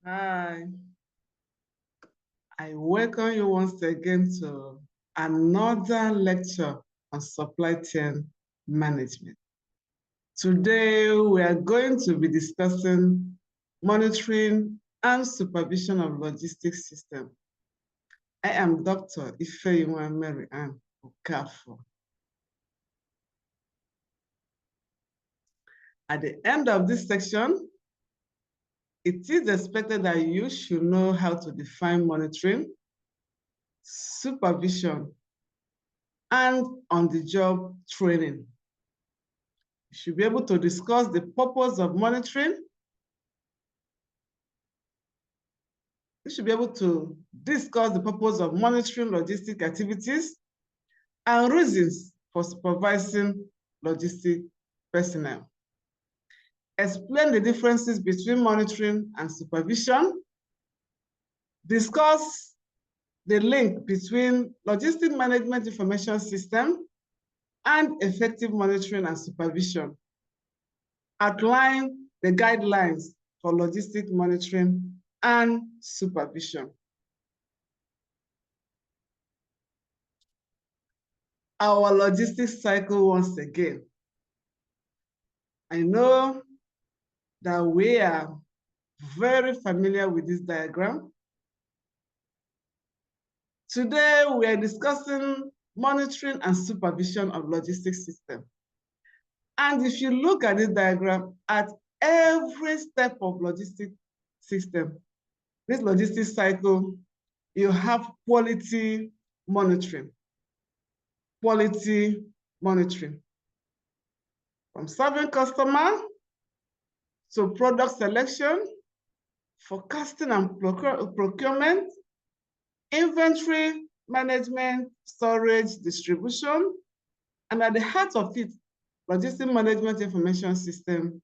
Hi, I welcome you once again to another lecture on supply chain management. Today, we are going to be discussing monitoring and supervision of logistics system. I am Dr. Ifeyinwa Mary Ann Okafor. At the end of this section, it is expected that you should know how to define monitoring, supervision, and on-the-job training. You should be able to discuss the purpose of monitoring. You should be able to discuss the purpose of monitoring logistic activities and reasons for supervising logistic personnel. Explain the differences between monitoring and supervision. Discuss the link between logistic management information system and effective monitoring and supervision. Outline the guidelines for logistic monitoring and supervision. Our logistics cycle once again. I know that we are very familiar with this diagram. Today, we are discussing monitoring and supervision of logistics system. And if you look at this diagram, at every step of logistics system, this logistics cycle, you have quality monitoring. Quality monitoring. From serving customer to product selection, forecasting and procurement, inventory management, storage, distribution, and at the heart of it, logistic management information system.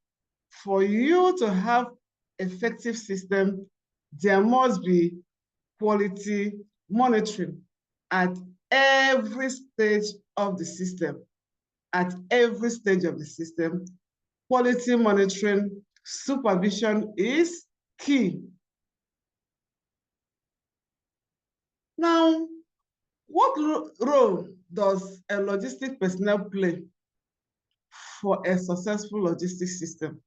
For you to have effective system, there must be quality monitoring at every stage of the system. At every stage of the system, quality monitoring supervision is key. Now, what role does a logistic personnel play for a successful logistics system?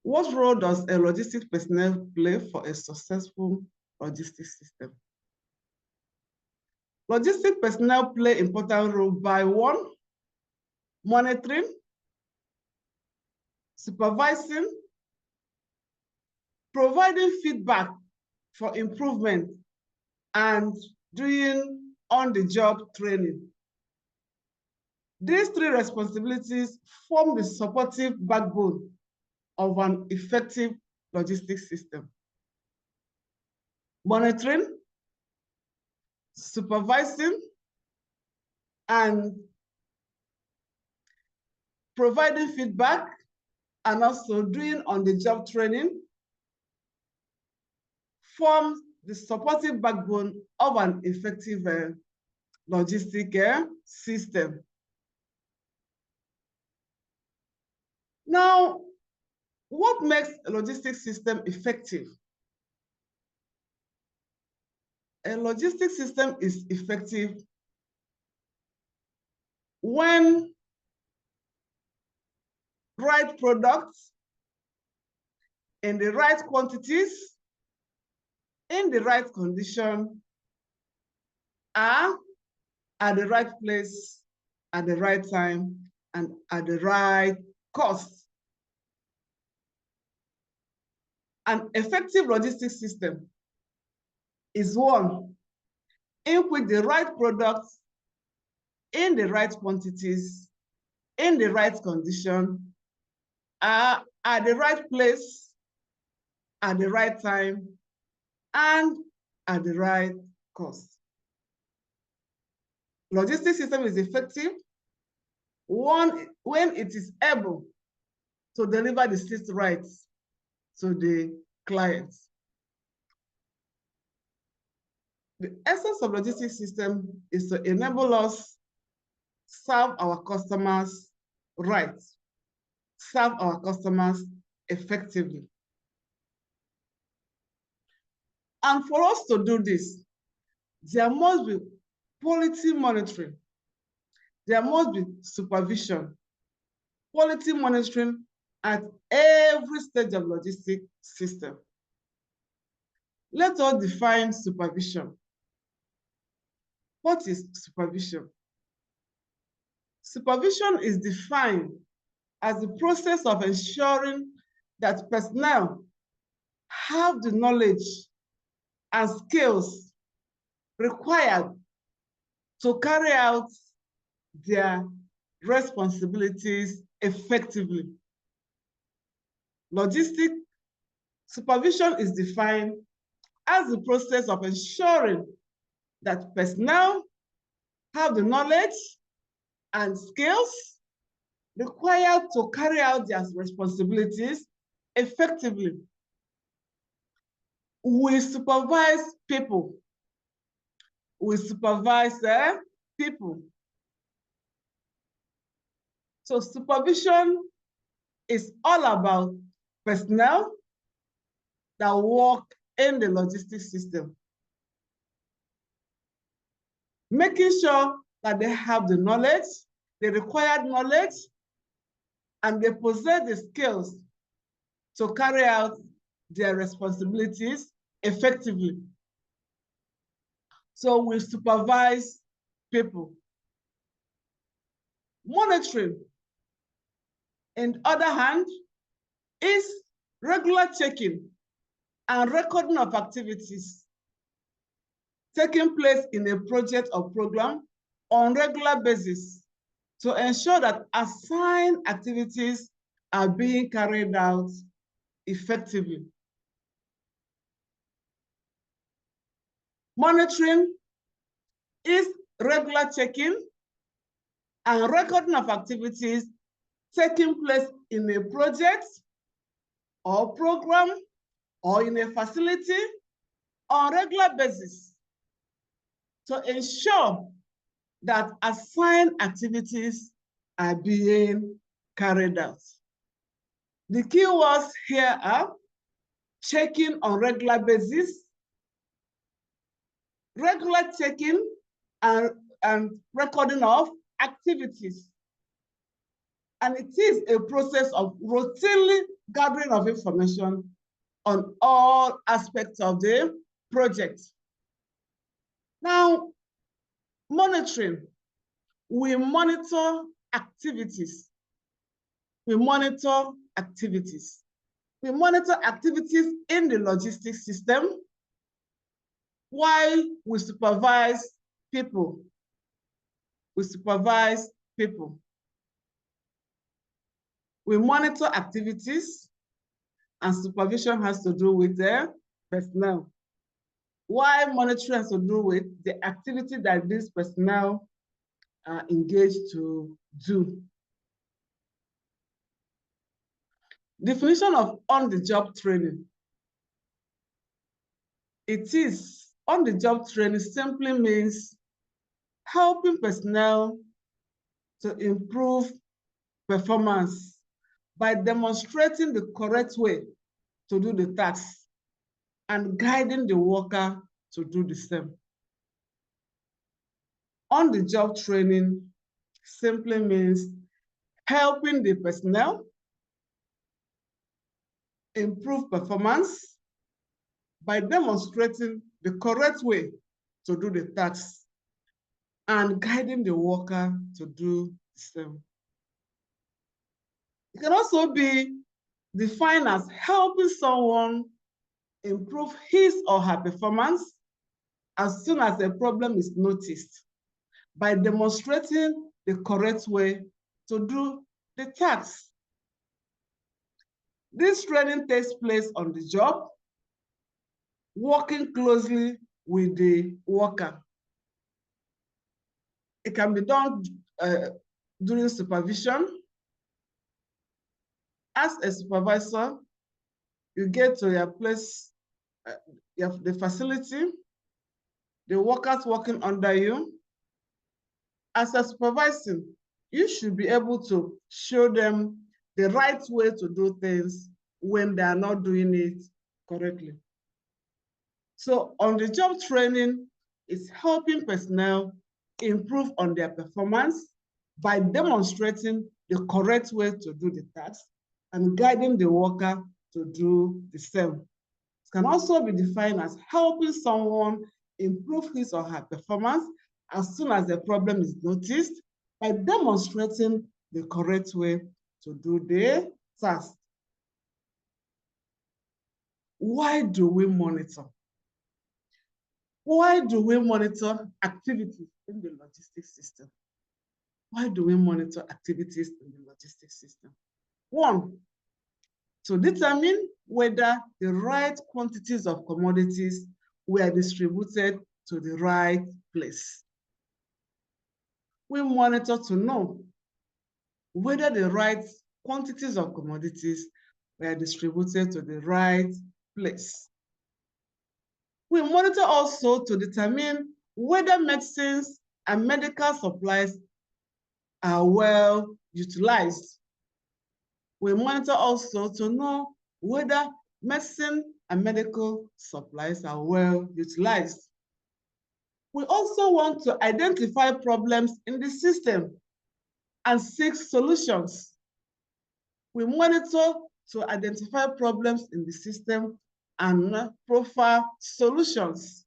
What role does a logistic personnel play for a successful logistics system? Logistic personnel play important role by one, monitoring, supervising, providing feedback for improvement, and doing on-the-job training. These three responsibilities form the supportive backbone of an effective logistics system. Monitoring, supervising, and providing feedback, and also doing on-the-job training forms the supportive backbone of an effective logistic system. Now, what makes a logistics system effective? A logistics system is effective when right products in the right quantities, in the right condition, are at the right place, at the right time, and at the right cost. An effective logistics system is one in which the right products in the right quantities, in the right condition, are at the right place, at the right time, and at the right cost. Logistics system is effective when it is able to deliver the system rights to the clients. The essence of logistics system is to enable us serve our customers right, serve our customers effectively. And for us to do this, there must be quality monitoring. There must be supervision, quality monitoring at every stage of logistic system. Let us define supervision. What is supervision? Supervision is defined as the process of ensuring that personnel have the knowledge and skills required to carry out their responsibilities effectively. Logistic supervision is defined as the process of ensuring that personnel have the knowledge and skills required to carry out their responsibilities effectively. We supervise people. We supervise people. So supervision is all about personnel that work in the logistics system, making sure that they have the knowledge, the required knowledge, and they possess the skills to carry out their responsibilities effectively. So we supervise people. Monitoring, on the other hand, is regular checking and recording of activities taking place in a project or program on regular basis to ensure that assigned activities are being carried out effectively. Monitoring is regular checking and recording of activities taking place in a project or program or in a facility on a regular basis to ensure that assigned activities are being carried out. The key words here are checking on regular basis, regular checking and recording of activities. And it is a process of routinely gathering of information on all aspects of the project. Now, monitoring, we monitor activities. We monitor activities. We monitor activities in the logistics system while we supervise people. We supervise people. We monitor activities, and supervision has to do with the personnel. While monitoring has to do with the activity that these personnel are engaged to do. Definition of on-the-job training. It is on-the-job training simply means helping personnel to improve performance by demonstrating the correct way to do the task and guiding the worker to do the same. On-the-job training simply means helping the personnel improve performance by demonstrating the correct way to do the task and guiding the worker to do the same. It can also be defined as helping someone improve his or her performance as soon as a problem is noticed by demonstrating the correct way to do the task. This training takes place on the job, working closely with the worker. It can be done during supervision. As a supervisor, you get to your place, you have the facility, the workers working under you. As a supervisor, you should be able to show them the right way to do things when they are not doing it correctly. So on-the-job training is helping personnel improve on their performance by demonstrating the correct way to do the task and guiding the worker to do the same. It can also be defined as helping someone improve his or her performance as soon as the problem is noticed by demonstrating the correct way to do the task. Why do we monitor? Why do we monitor activities in the logistics system? Why do we monitor activities in the logistics system? One, to determine whether the right quantities of commodities were distributed to the right place. We monitor to know whether the right quantities of commodities were distributed to the right place. We monitor also to determine whether medicines and medical supplies are well utilized. We monitor also to know whether medicine and medical supplies are well utilized. We also want to identify problems in the system and seek solutions. We monitor to identify problems in the system and profile solutions.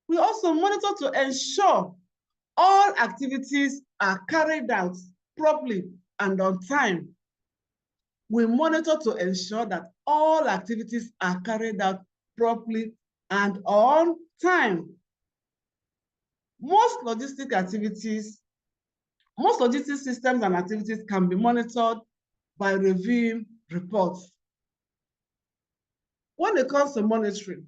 We also monitor to ensure all activities are carried out properly and on time. We monitor to ensure that all activities are carried out properly and on time. Most logistic systems and activities can be monitored by reviewing reports. When it comes to monitoring,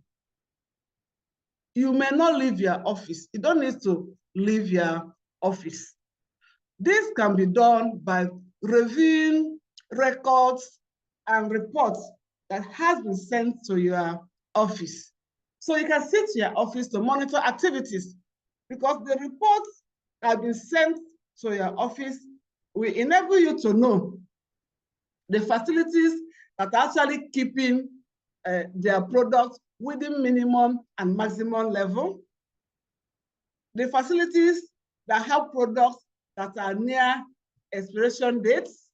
you may not leave your office. You don't need to leave your office. This can be done by reviewing records and reports that has been sent to your office. So you can sit to your office to monitor activities because the reports that have been sent to your office will enable you to know the facilities that are actually keeping their products within minimum and maximum level, the facilities that have products that are near expiration dates,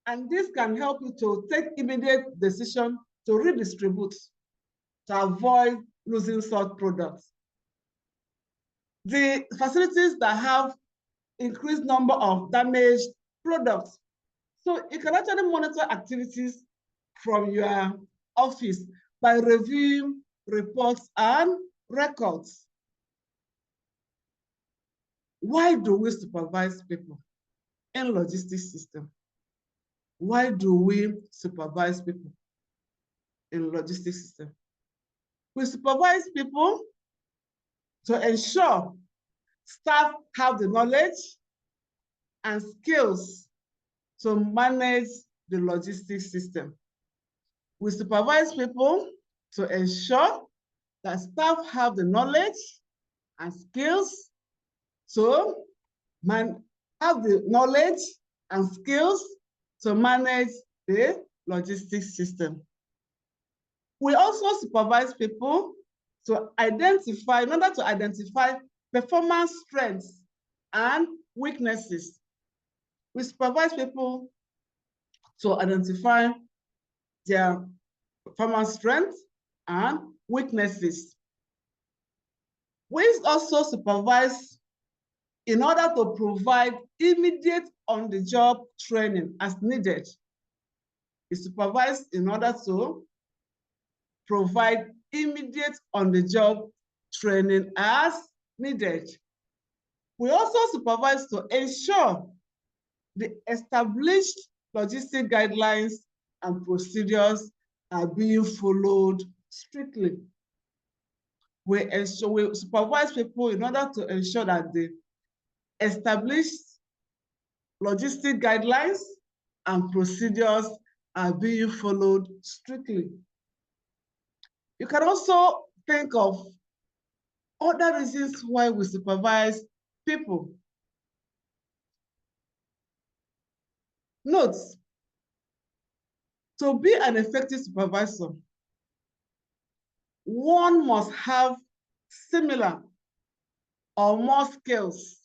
and this can help you to take immediate decision to redistribute to avoid losing such products. The facilities that have increased number of damaged products. So you can actually monitor activities from your office by reviewing reports and records. Why do we supervise people in logistics system? Why do we supervise people in logistics system? We supervise people to ensure staff have the knowledge and skills to manage the logistics system. We supervise people to ensure that staff have the knowledge and skills to have the knowledge and skills to manage the logistics system. We also supervise people to identify, in order to identify performance strengths and weaknesses. We supervise people to identify their performance strengths and weaknesses. We also supervise in order to provide immediate on-the-job training as needed. We supervise in order to provide immediate on-the-job training as needed. We also supervise to ensure the established logistic guidelines and procedures are being followed strictly. We supervise people in order to ensure that the established logistic guidelines and procedures are being followed strictly. You can also think of other reasons why we supervise people. Note, to be an effective supervisor, one must have similar or more skills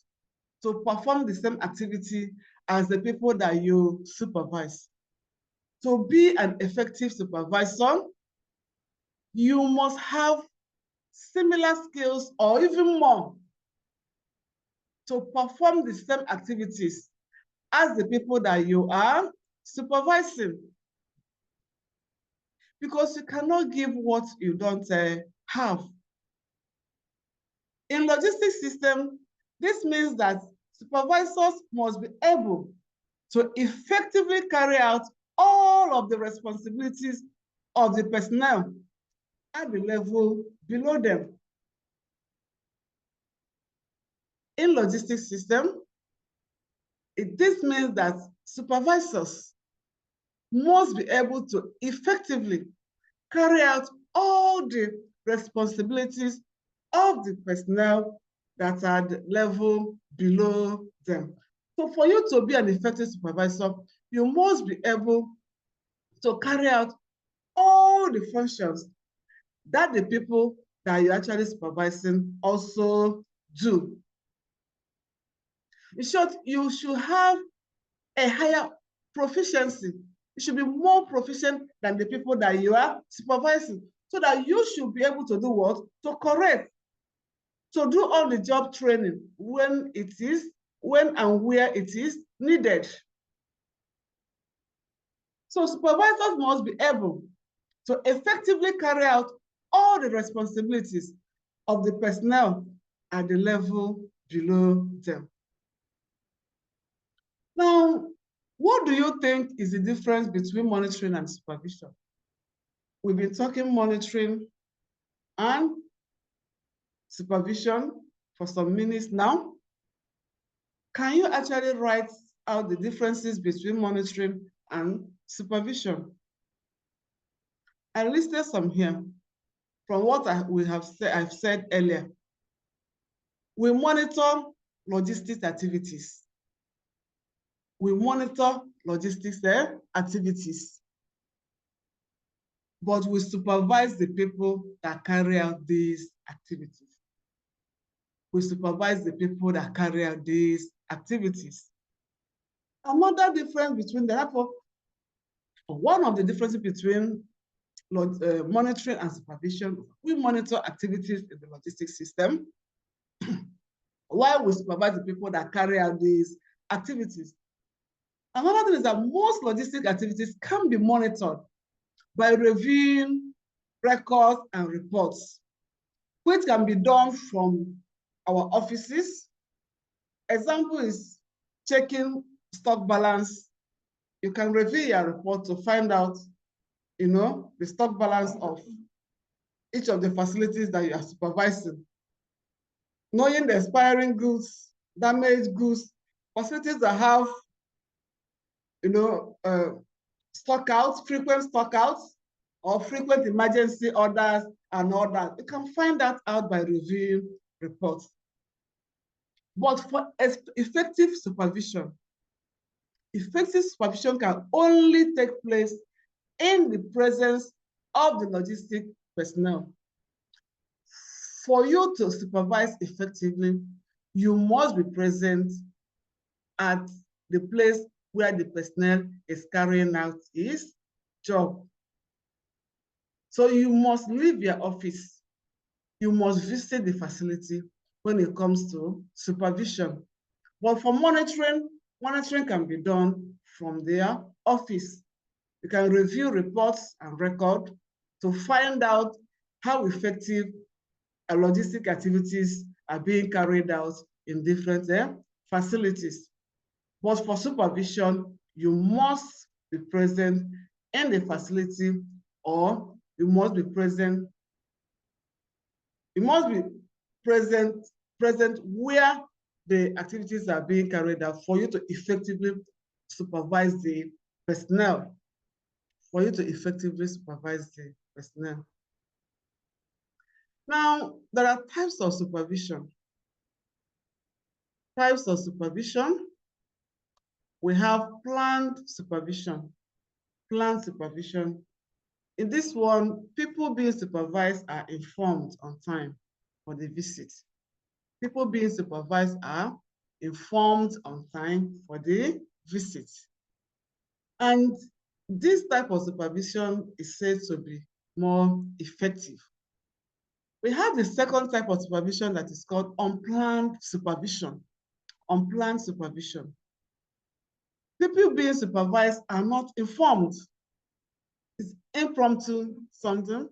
to perform the same activity as the people that you supervise. To be an effective supervisor, you must have similar skills or even more to perform the same activities as the people that you are supervising. Because you cannot give what you don't have. In logistics system, this means that supervisors must be able to effectively carry out all of the responsibilities of the personnel at the level below them. In logistics system, this means that supervisors must be able to effectively carry out all the responsibilities of the personnel that are at the level below them. So for you to be an effective supervisor, you must be able to carry out all the functions that the people that you're actually supervising also do. In short, you should have a higher proficiency. You should be more proficient than the people that you are supervising, so that you should be able to do what? To correct, to do all the job training when and where it is needed. So supervisors must be able to effectively carry out all the responsibilities of the personnel at the level below them. Now, what do you think is the difference between monitoring and supervision? We've been talking monitoring and supervision for some minutes now. Can you actually write out the differences between monitoring and supervision? I listed some here from what I've said earlier. We monitor logistics activities. We monitor logistics activities, but we supervise the people that carry out these activities. We supervise the people that carry out these activities. Another difference between one of the differences between monitoring and supervision, we monitor activities in the logistics system while we supervise the people that carry out these activities. Another thing is that most logistic activities can be monitored by reviewing records and reports, which can be done from our offices. Example is checking stock balance. You can review your report to find out, the stock balance of each of the facilities that you are supervising. Knowing the expiring goods, damaged goods, facilities that have, stock outs, frequent stock outs, or frequent emergency orders and all that. You can find that out by reviewing reports. But for effective supervision can only take place in the presence of the logistic personnel. For you to supervise effectively, you must be present at the place where the personnel is carrying out his job. So you must leave your office. You must visit the facility when it comes to supervision. But for monitoring can be done from their office. You can review reports and record to find out how effective logistic activities are being carried out in different facilities. But for supervision, you must be present in the facility, or you must be present where the activities are being carried out for you to effectively supervise the personnel. Now, there are types of supervision. We have planned supervision. In this one, people being supervised are informed on time for the visit. People being supervised are informed on time for the visit. And this type of supervision is said to be more effective. We have the second type of supervision that is called unplanned supervision. Unplanned supervision. People being supervised are not informed. It's impromptu something.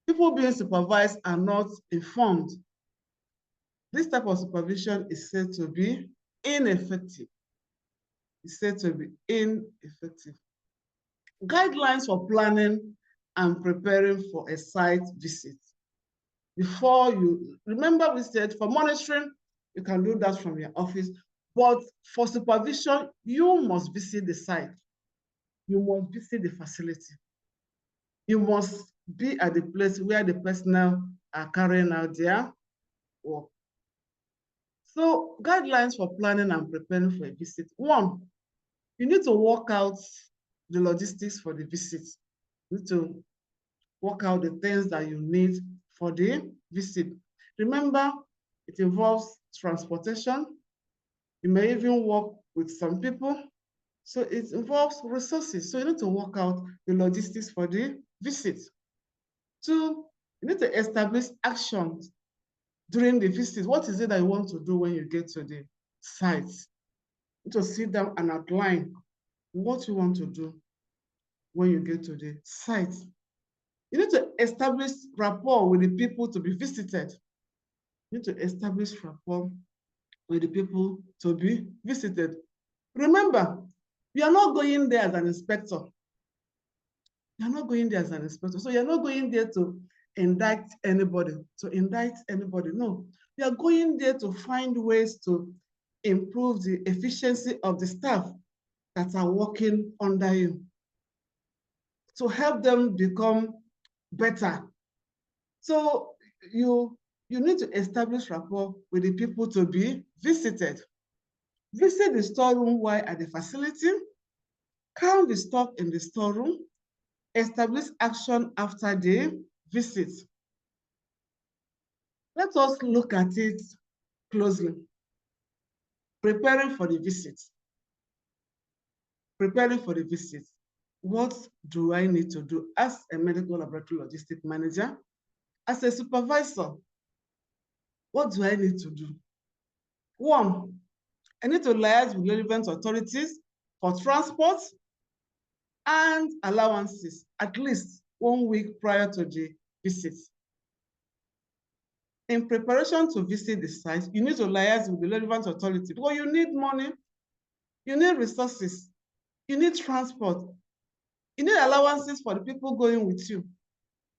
People being supervised are not informed. This type of supervision is said to be ineffective. It's said to be ineffective. Guidelines for planning and preparing for a site visit. Before you, remember we said for monitoring, you can do that from your office, but for supervision, you must visit the site. You must visit the facility. You must be at the place where the personnel are carrying out their work. So guidelines for planning and preparing for a visit. One, you need to work out the logistics for the visit. You need to work out the things that you need for the visit. Remember, it involves transportation. You may even work with some people. So it involves resources. So you need to work out the logistics for the visit. Two, you need to establish actions during the visit. What is it that you want to do when you get to the site? You need to sit down and outline what you want to do when you get to the site. You need to establish rapport with the people to be visited. You need to establish rapport with the people to be visited. Remember, you are not going there as an inspector. You're not going there as an inspector. So you're not going there to indict anybody, No, you're going there to find ways to improve the efficiency of the staff that are working under you, to help them become better. So you need to establish rapport with the people to be visited. Visit the storeroom while at the facility, count the stock in the storeroom, establish action after the visit. Let us look at it closely. Preparing for the visit. Preparing for the visit. What do I need to do as a medical laboratory logistics manager? As a supervisor, what do I need to do? One, I need to liaise with relevant authorities for transport and allowances at least 1 week prior to the visit. In preparation to visit the site, you need to liaise with the relevant authority because you need money, you need resources, you need transport, you need allowances for the people going with you.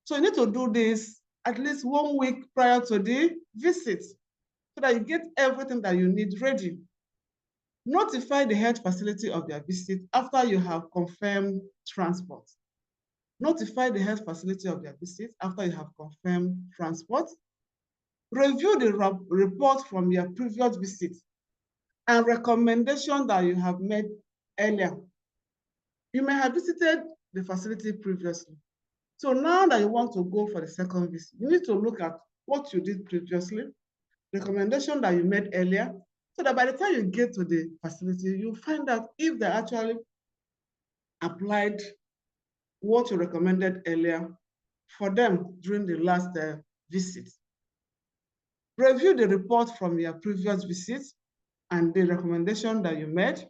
So you need to do this at least 1 week prior to the visit so that you get everything that you need ready. Notify the health facility of their visit after you have confirmed transport. Notify the health facility of their visit after you have confirmed transport. Review the report from your previous visit and recommendation that you have made earlier. You may have visited the facility previously. So now that you want to go for the second visit, you need to look at what you did previously, recommendation that you made earlier, so that by the time you get to the facility, you find out if they actually applied what you recommended earlier for them during the last visit. Review the report from your previous visit and the recommendation that you made.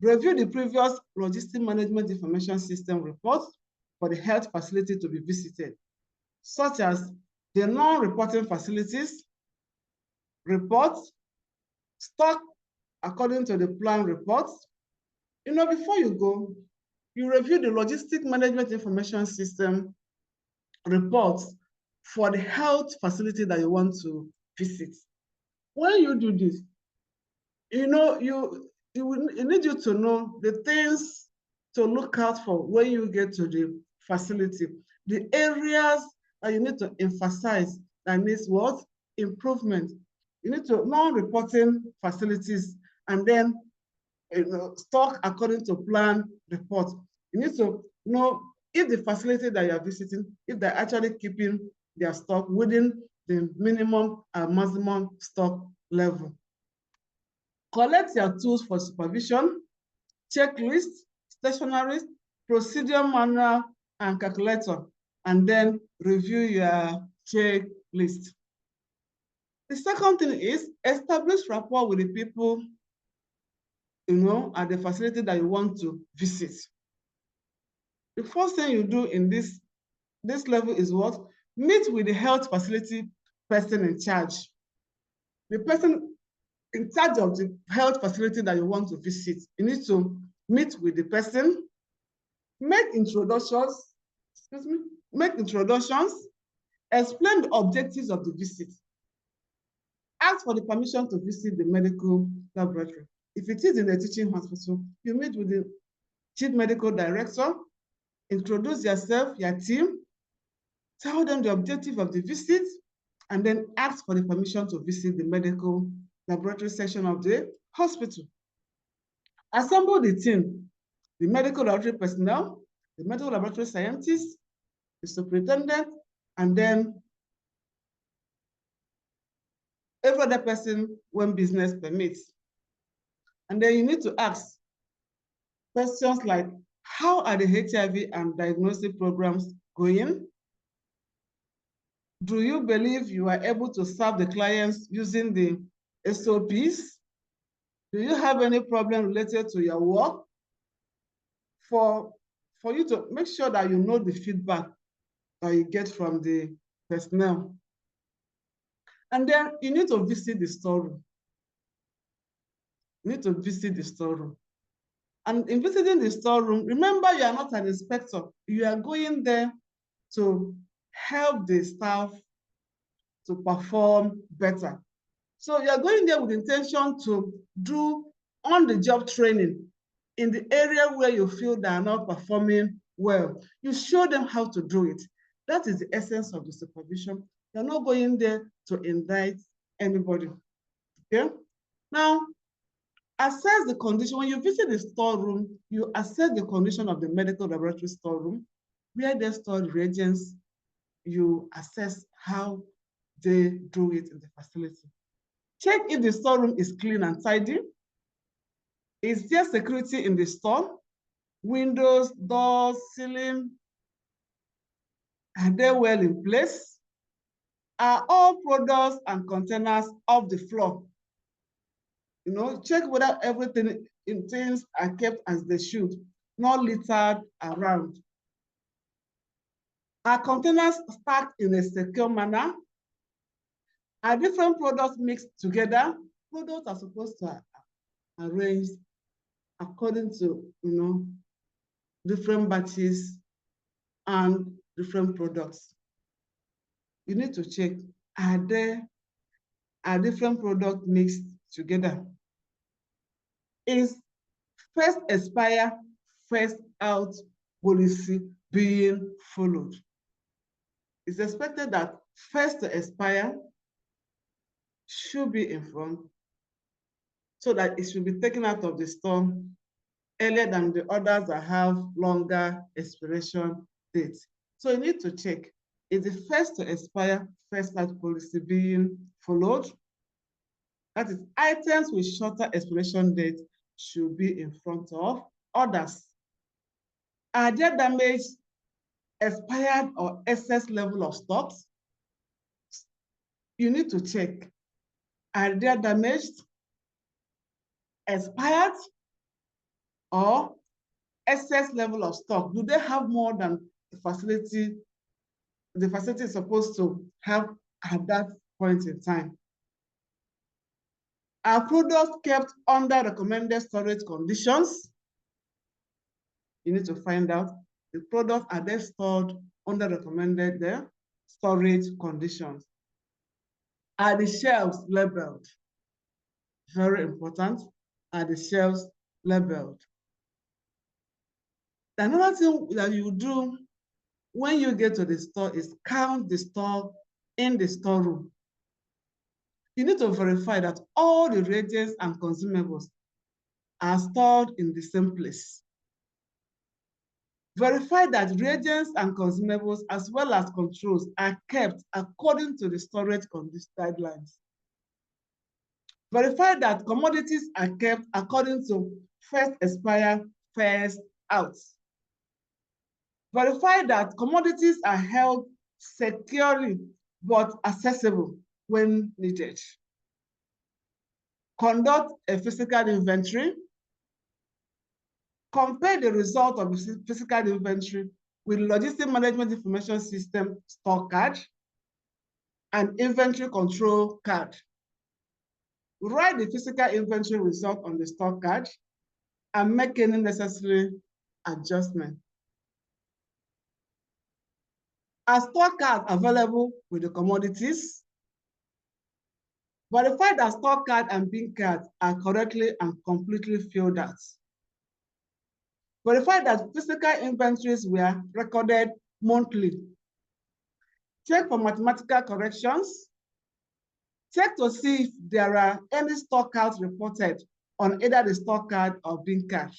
Review the previous logistic management information system reports for the health facility to be visited, such as the non-reporting facilities reports, stock according to the plan reports. Before you go, you review the logistic management information system reports for the health facility that you want to visit. When you do this, you need you to know the things to look out for when you get to the facility, the areas that you need to emphasize that needs what? Improvement. You need to non-reporting facilities and then stock according to plan report. You need to know if the facility that you are visiting, if they're actually keeping their stock within the minimum and maximum stock level. Collect your tools for supervision, checklist, stationery, procedure manual, and calculator, and then review your checklist. The second thing is establish rapport with the people, at the facility that you want to visit. The first thing you do in this level is what? Meet with the health facility person in charge. The person in charge of the health facility that you want to visit. You need to meet with the person, make introductions, explain the objectives of the visit. Ask for the permission to visit the medical laboratory. If it is in a teaching hospital, you meet with the chief medical director, introduce yourself, your team, tell them the objective of the visit, and then ask for the permission to visit the medical laboratory section of the hospital. Assemble the team, the medical laboratory personnel, the medical laboratory scientists, the superintendent, and then every other person when business permits. And then you need to ask questions like, how are the HIV and diagnostic programs going? Do you believe you are able to serve the clients using the SOPs? Do you have any problem related to your work? For you to make sure that you know the feedback that you get from the personnel. And then you need to visit the storeroom. You need to visit the storeroom. And in visiting the storeroom, remember you are not an inspector. You are going there to help the staff to perform better. So you're going there with the intention to do on-the-job training in the area where you feel they are not performing well. You show them how to do it. That is the essence of the supervision. You're not going there to indict anybody. Okay? Now, assess the condition. When you visit the storeroom, you assess the condition of the medical laboratory storeroom, where they store reagents. You assess how they do it in the facility. Check if the storeroom is clean and tidy. Is there security in the store? Windows, doors, ceiling, are they well in place? Are all products and containers off the floor? Check whether everything in things are kept as they should, not littered around. Are containers stacked in a secure manner? Are different products mixed together? Products are supposed to arrange according to different batches and different products. You need to check, are different products mixed together? Is first expire, first out policy being followed? It's expected that first to expire should be in front so that it should be taken out of the store earlier than the others that have longer expiration dates. So you need to check, is the first to expire, first out policy being followed? That is, items with shorter expiration date should be in front of others. Are there damaged, expired, or excess level of stocks? You need to check, are there damaged, expired, or excess level of stock? Do they have more than the facility is supposed to have at that point in time? Are products kept under recommended storage conditions? You need to find out the products, are they stored under recommended storage conditions? Are the shelves labeled? Very important. Are the shelves labeled? Another thing that you do when you get to the store is count the stock in the storeroom. You need to verify that all the reagents and consumables are stored in the same place. Verify that reagents and consumables as well as controls are kept according to the storage guidelines. Verify that commodities are kept according to first expire, first out. Verify that commodities are held securely but accessible when needed. Conduct a physical inventory. Compare the result of the physical inventory with Logistics Management Information System store card and inventory control card. Write the physical inventory result on the store card and make any necessary adjustment. Are store cards available with the commodities? Verify that store card and bin cards are correctly and completely filled out. Verify that physical inventories were recorded monthly. Check for mathematical corrections. Check to see if there are any store cards reported on either the store card or bin card.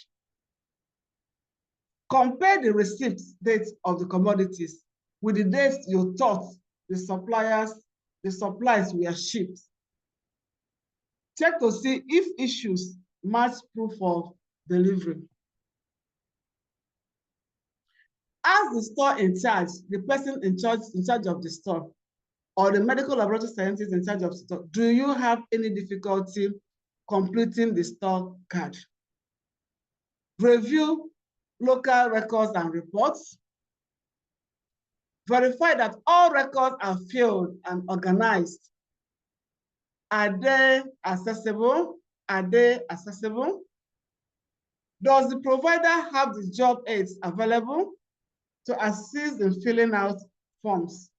Compare the receipt date of the commodities with the dates you thought the supplies were shipped. Check to see if issues match proof of delivery. Ask the store in charge, the person in charge of the store, or the medical laboratory scientist in charge of the store, do you have any difficulty completing the store card? Review local records and reports. Verify that all records are filled and organized. Are they accessible? Are they accessible? Does the provider have the job aids available to assist in filling out forms?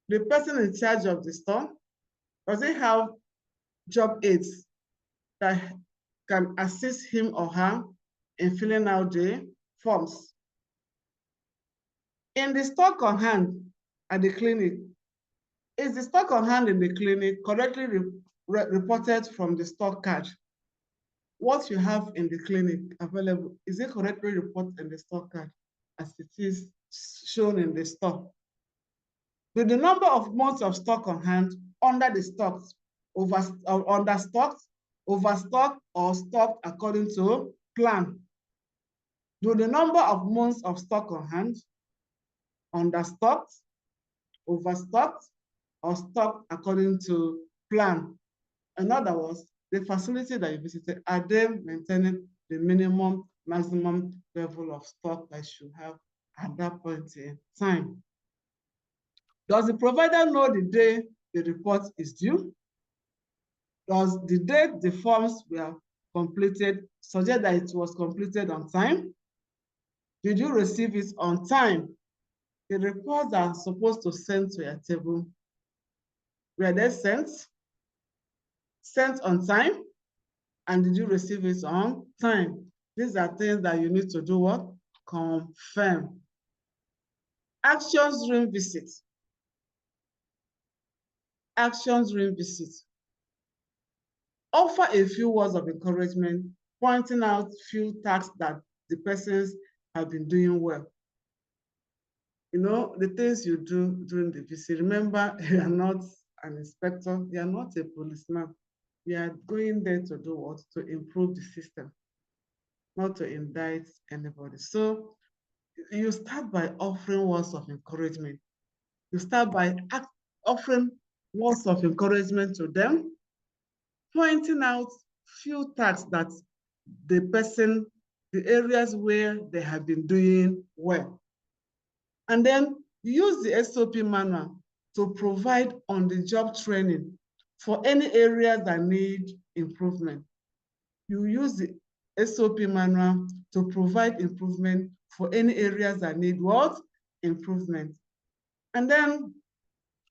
The person in charge of the store, does he have job aids that can assist him or her in filling out the forms? In the stock on hand at the clinic, is the stock on hand in the clinic correctly reported from the stock card? What you have in the clinic available, is it correctly reported in the stock card as it is shown in the store? Do the number of months of stock on hand under the stocks, understocked, overstocked, or stocked according to plan? Do the number of months of stock on hand understocked, overstocked, or stocked according to plan? In other words, the facility that you visited, are they maintaining the minimum, maximum level of stock that you have at that point in time? Does the provider know the day the report is due? Does the date the forms were completed suggest that it was completed on time? Did you receive it on time? The reports are supposed to send to your table. Were they sent? Sent on time? And did you receive it on time? These are things that you need to do what? Confirm. Actions during visit. Actions during visit. Offer a few words of encouragement, pointing out few tasks that the persons have been doing well. You know, the things you do during the visit. Remember, you are not an inspector, you are not a policeman. You are going there to do what? To improve the system, not to indict anybody. So you start by offering words of encouragement. You start by offering words of encouragement to them, pointing out few tasks that the areas where they have been doing well. And then use the SOP manual to provide on-the-job training for any areas that need improvement. You use the SOP manual to provide improvement for any areas that need what? Improvement. And then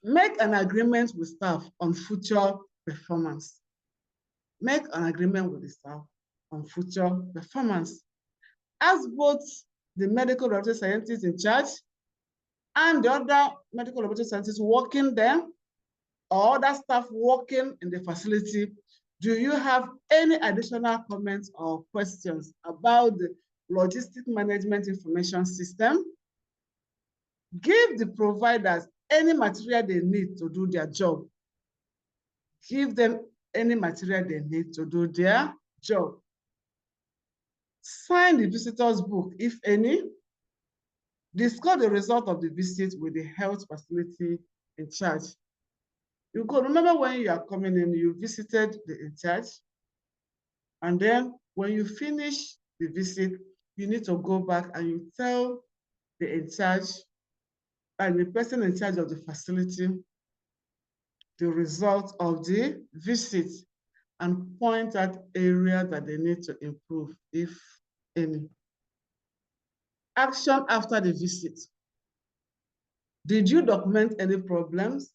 make an agreement with staff on future performance. Make an agreement with the staff on future performance. Ask both the medical laboratory scientists in charge and the other medical laboratory scientists working there, or other staff working in the facility, do you have any additional comments or questions about the logistic management information system. Give the providers any material they need to do their job. Give them any material they need to do their job. Sign the visitor's book, if any. Discuss the result of the visit with the health facility in charge. You could remember when you are coming in, you visited the in charge, and then when you finish the visit, you need to go back and you tell the in charge and the person in charge of the facility the result of the visit and point out areas that they need to improve, if any. Action after the visit. Did you document any problems,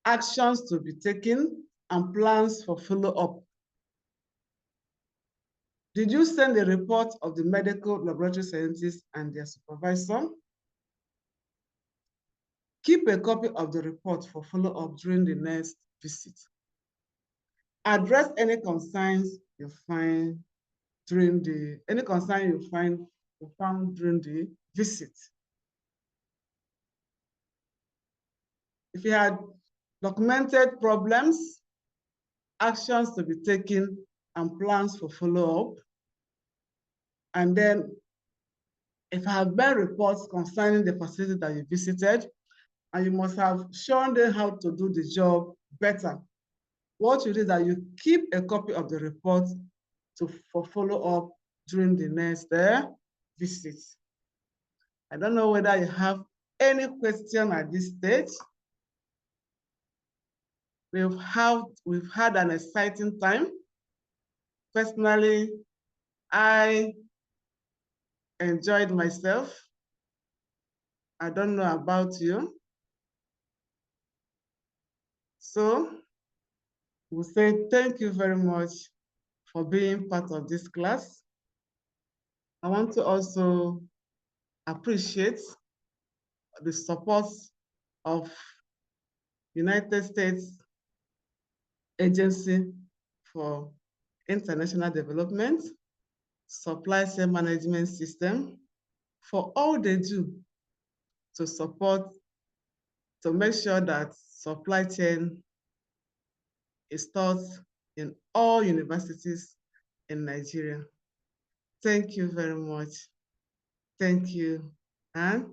actions to be taken, and plans for follow-up? Did you send a report of the medical laboratory scientists and their supervisor? Keep a copy of the report for follow-up during the next visit. Address any concerns you find during the, you found during the visit. If you had documented problems, actions to be taken, and plans for follow-up, and then if I have been reports concerning the facility that you visited, and you must have shown them how to do the job better, what you do is that you keep a copy of the report for follow-up during the next visit. I don't know whether you have any question at this stage. We've had an exciting time. Personally, I enjoyed myself. I don't know about you. So we'll say thank you very much for being part of this class. I want to also appreciate the support of United States Agency for International Development, Supply Chain Management System, for all they do to support, to make sure that supply chain is taught in all universities in Nigeria. Thank you very much. Thank you. And